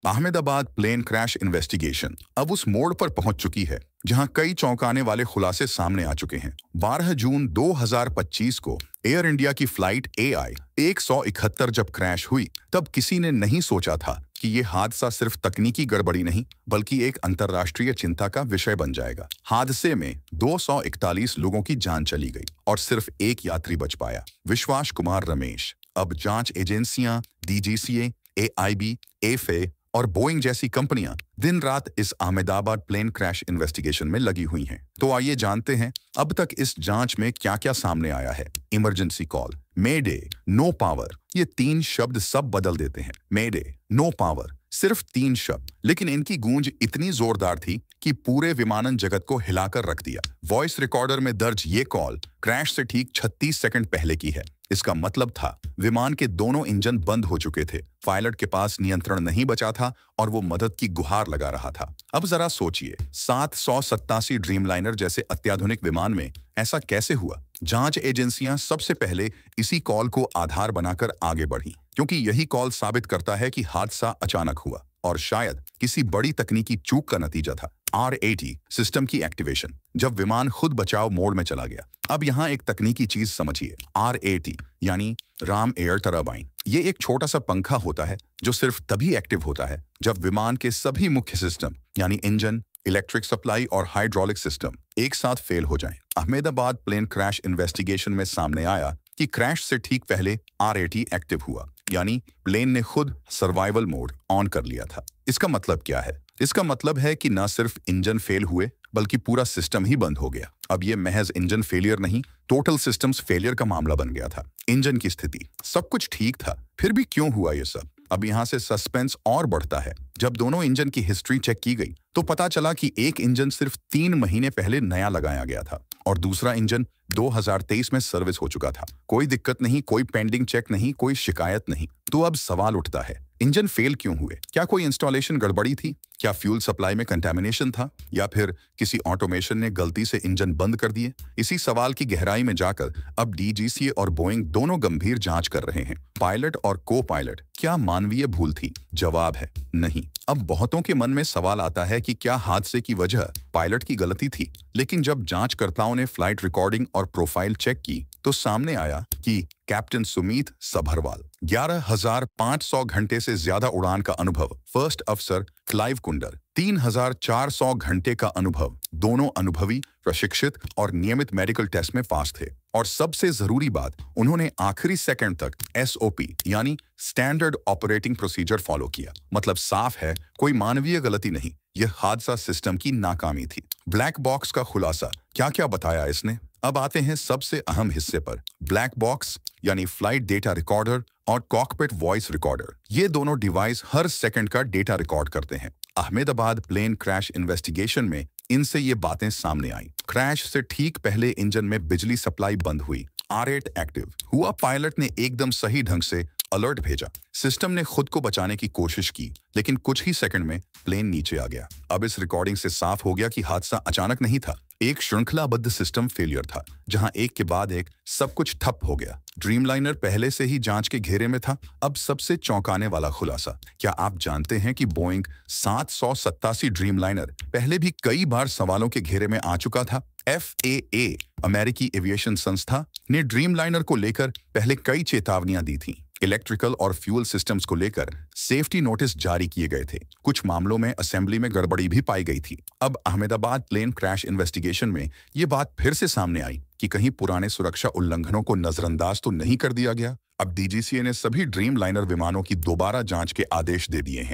Ahmedabad plane crash investigation अब उस मोड़ पर पहुंच चुकी है जहां कई चौंकाने वाले खुलासे सामने आ चुके हैं। 12 जून 2025 को एयर इंडिया की फ्लाइट AI 171 जब क्रैश हुई, तब किसी ने नहीं सोचा था कि ये हादसा सिर्फ तकनीकी गड़बड़ी नहीं बल्कि एक अंतर्राष्ट्रीय चिंता का विषय बन जाएगा। हादसे में 241 लोगों की जान चली गई और सिर्फ एक यात्री बच पाया, विश्वास कुमार रमेश। अब जांच एजेंसियां DGCA, AIB, FAA और बोइंग जैसी कंपनियां दिन रात इस अहमदाबाद प्लेन क्रैश इन्वेस्टिगेशन में लगी हुई हैं। तो आइए जानते हैं अब तक इस जांच में क्या-क्या सामने आया है। इमरजेंसी कॉल, मेडे, नो पावर, ये 3 शब्द सब बदल देते हैं। मेडे, नो पावर, सिर्फ 3 शब्द, लेकिन इनकी गूंज इतनी जोरदार थी कि पूरे विमानन जगत को हिलाकर रख दिया। वॉइस रिकॉर्डर में दर्ज ये कॉल क्रैश से ठीक 36 सेकंड पहले की है। इसका मतलब था विमान के दोनों इंजन बंद हो चुके थे, पायलट के पास नियंत्रण नहीं बचा था और वो मदद की गुहार लगा रहा था। अब जरा सोचिए, 787 ड्रीमलाइनर जैसे अत्याधुनिक विमान में ऐसा कैसे हुआ? जांच एजेंसियां सबसे पहले इसी कॉल को आधार बनाकर आगे बढ़ी, क्योंकि यही कॉल साबित करता है कि हादसा अचानक हुआ और शायद किसी बड़ी तकनीकी चूक का नतीजा था। RAT सिस्टम की एक्टिवेशन, जब विमान खुद बचाव मोड में चला गया। अब यहाँ एक तकनीकी चीज समझिए। RAT यानी राम एयर टरबाइन। ये एक छोटा सा पंखा होता है जो सिर्फ तभी एक्टिव होता है जब विमान के सभी मुख्य सिस्टम यानी इंजन, इलेक्ट्रिक सप्लाई और हाइड्रोलिक सिस्टम एक साथ फेल हो जाएं। अहमदाबाद प्लेन क्रैश इन्वेस्टिगेशन में सामने आया कि क्रैश से ठीक पहले RAT एक्टिव हुआ, यानी प्लेन ने खुद सर्वाइवल मोड ऑन कर लिया था। इसका मतलब क्या है? इसका मतलब है कि न सिर्फ इंजन फेल हुए बल्कि पूरा सिस्टम ही बंद हो गया। अब ये महज इंजन फेलियर नहीं, टोटल सिस्टम्स फेलियर का मामला बन गया था। इंजन की स्थिति, सब कुछ ठीक था, फिर भी क्यों हुआ ये सब? अब यहाँ से सस्पेंस और बढ़ता है। जब दोनों इंजन की हिस्ट्री चेक की गई तो पता चला कि एक इंजन सिर्फ 3 महीने पहले नया लगाया गया था और दूसरा इंजन 2023 में सर्विस हो चुका था। कोई दिक्कत नहीं, कोई पेंडिंग चेक नहीं, कोई शिकायत नहीं। तो अब सवाल उठता है, इंजन फेल क्यों हुए? क्या कोई इंस्टॉलेशन गड़बड़ी थी? क्या फ्यूल सप्लाई में कंटेमिनेशन था? या फिर किसी ऑटोमेशन ने गलती से इंजन बंद कर दिए? इसी सवाल की गहराई में जाकर अब DGCA और बोइंग दोनों गंभीर जांच कर रहे हैं। पायलट और को पायलट, क्या मानवीय भूल थी? जवाब है नहीं। अब बहुतों के मन में सवाल आता है कि क्या हादसे की वजह पायलट की गलती थी? लेकिन जब जांचकर्ताओं ने फ्लाइट रिकॉर्डिंग और प्रोफाइल चेक की तो सामने आया कि कैप्टन सुमीत सभरवाल, 11,500 घंटे से ज्यादा उड़ान का अनुभव, फर्स्ट अफसर क्लाइव कुंडर, 3,400 घंटे का अनुभव, दोनों अनुभवी, प्रशिक्षित और नियमित मेडिकल टेस्ट में पास थे। और सबसे जरूरी बात, उन्होंने आखिरी सेकंड तक SOP यानी स्टैंडर्ड ऑपरेटिंग प्रोसीजर फॉलो किया। मतलब साफ है, कोई मानवीय गलती नहीं, यह हादसा सिस्टम की नाकामी थी। ब्लैक बॉक्स का खुलासा, क्या क्या बताया इसने? अब आते हैं सबसे अहम हिस्से पर। ब्लैक बॉक्स यानी फ्लाइट डेटा रिकॉर्डर और कॉकपिट वॉइस रिकॉर्डर, ये दोनों डिवाइस हर सेकंड का डेटा रिकॉर्ड करते हैं। अहमदाबाद प्लेन क्रैश इन्वेस्टिगेशन में इनसे ये बातें सामने आई। क्रैश से ठीक पहले इंजन में बिजली सप्लाई बंद हुई, RAT एक्टिव हुआ, पायलट ने एकदम सही ढंग से अलर्ट भेजा, सिस्टम ने खुद को बचाने की कोशिश की, लेकिन कुछ ही सेकंड में प्लेन नीचे आ गया। अब इस रिकॉर्डिंग से साफ हो गया कि हादसा अचानक नहीं था, एक श्रृंखलाबद्ध सिस्टम फेलियर था, जहां एक के बाद एक सब कुछ ठप हो गया। ड्रीमलाइनर पहले से ही जांच के घेरे में था। अब सबसे चौंकाने वाला खुलासा, क्या आप जानते हैं कि बोइंग 787 ड्रीमलाइनर पहले भी कई बार सवालों के घेरे में आ चुका था? FAA अमेरिकी एविएशन संस्था ने ड्रीमलाइनर को लेकर पहले कई चेतावनियां दी थीं। इलेक्ट्रिकल और फ्यूल सिस्टम्स को लेकर सेफ्टी नोटिस जारी किए गए थे। कुछ मामलों में असेंबली में गड़बड़ी भी पाई गई थी। अब अहमदाबाद प्लेन क्रैश इन्वेस्टिगेशन में ये बात फिर से सामने आई कि कहीं पुराने सुरक्षा उल्लंघनों को नजरअंदाज तो नहीं कर दिया गया। अब DGCA ने सभी ड्रीमलाइनर विमानों की दोबारा जांच के आदेश दे दिए हैं।